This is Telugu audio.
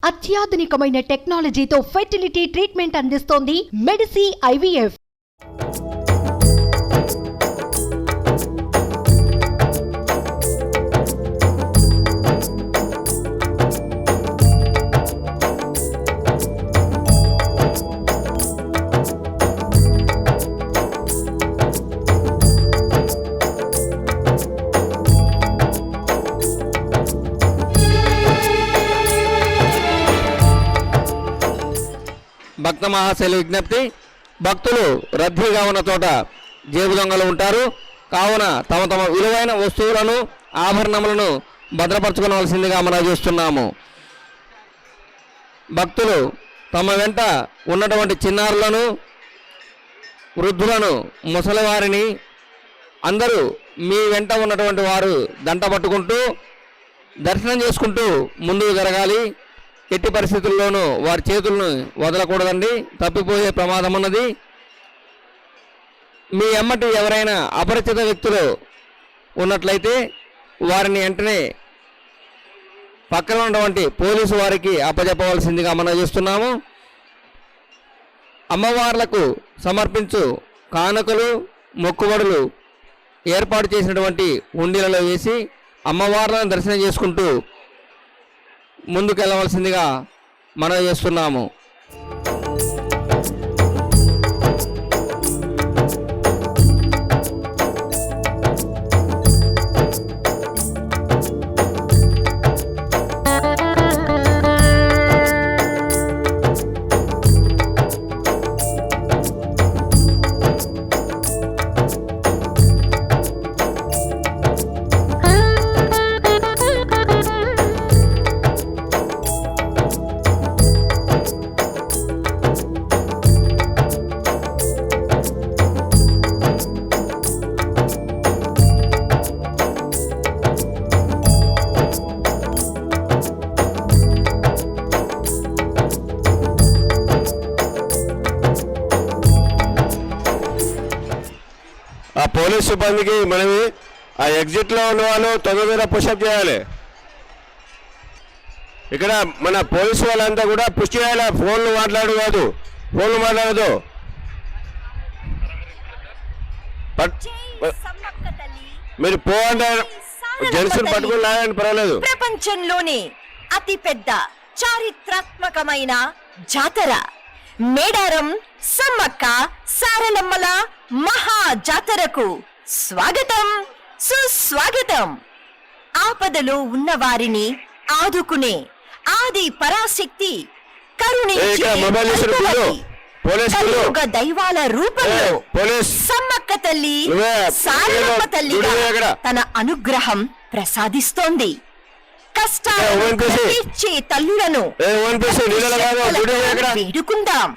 అత్యాధునికమైన టెక్నాలజీతో ఫెర్టిలిటీ ట్రీట్మెంట్ అందిస్తోంది మెడిసి ఐవీఎఫ్. భక్త మహాశైల విజ్ఞప్తి, భక్తులు రద్దీగా ఉన్న చోట జేబు దొంగలు ఉంటారు కావున తమ తమ విలువైన వస్తువులను ఆభరణములను భద్రపరచుకోవాల్సిందిగా మనం చూస్తున్నాము. భక్తులు తమ వెంట ఉన్నటువంటి చిన్నారులను, వృద్ధులను, ముసలివారిని అందరూ మీ వెంట ఉన్నటువంటి వారు దంట పట్టుకుంటూ దర్శనం చేసుకుంటూ ముందుకు జరగాలి. ఎట్టి పరిస్థితుల్లోనూ వారి చేతులను వదలకూడదండి, తప్పిపోయే ప్రమాదం ఉన్నది. మీ ఎమ్మటి ఎవరైనా అపరిచిత వ్యక్తులు ఉన్నట్లయితే వారిని వెంటనే పక్కన ఉన్నటువంటి పోలీసు వారికి అప్పచెప్పవలసిందిగా మనం చేస్తున్నాము. అమ్మవార్లకు సమర్పించు కానుకలు, మొక్కుబడులు ఏర్పాటు చేసినటువంటి హుండీలలో వేసి అమ్మవార్లను దర్శనం చేసుకుంటూ ముందుకెళ్ళవలసిందిగా మనం చేస్తున్నాము. ఆ పోలీస్ సిబ్బందికి మనవి, ఆ ఎగ్జిట్లో ఉన్న వాళ్ళు తొందరగా పుషప్ చేయాలి. ఇక్కడ మన పోలీసు వాళ్ళంతా కూడా పుష్ చేయాలి. ఫోన్లు మాట్లాడదు, ఫోన్లు మాట్లాడదు. మీరు పోండి, జెంట్స్ని పట్టుకుని లాగండి, పర్వాలేదు. ప్రపంచంలోనే అతిపెద్ద చారిత్రాత్మకమైన జాతర మేడారం సమ్మక్క సారలమ్మల మహా జాతరకు స్వాగతం, సుస్వాగతం. ఆపదలో ఉన్న వారిని ఆదుకునే ఆది పరాశక్తి కలియుగ దైవాల రూపంలో సమ్మక్క తల్లి, సారలమ్మ తల్లిగా తన అనుగ్రహం ప్రసాదిస్తోంది. కష్టాలను తీర్చే తల్లులను వేడుకుందాం.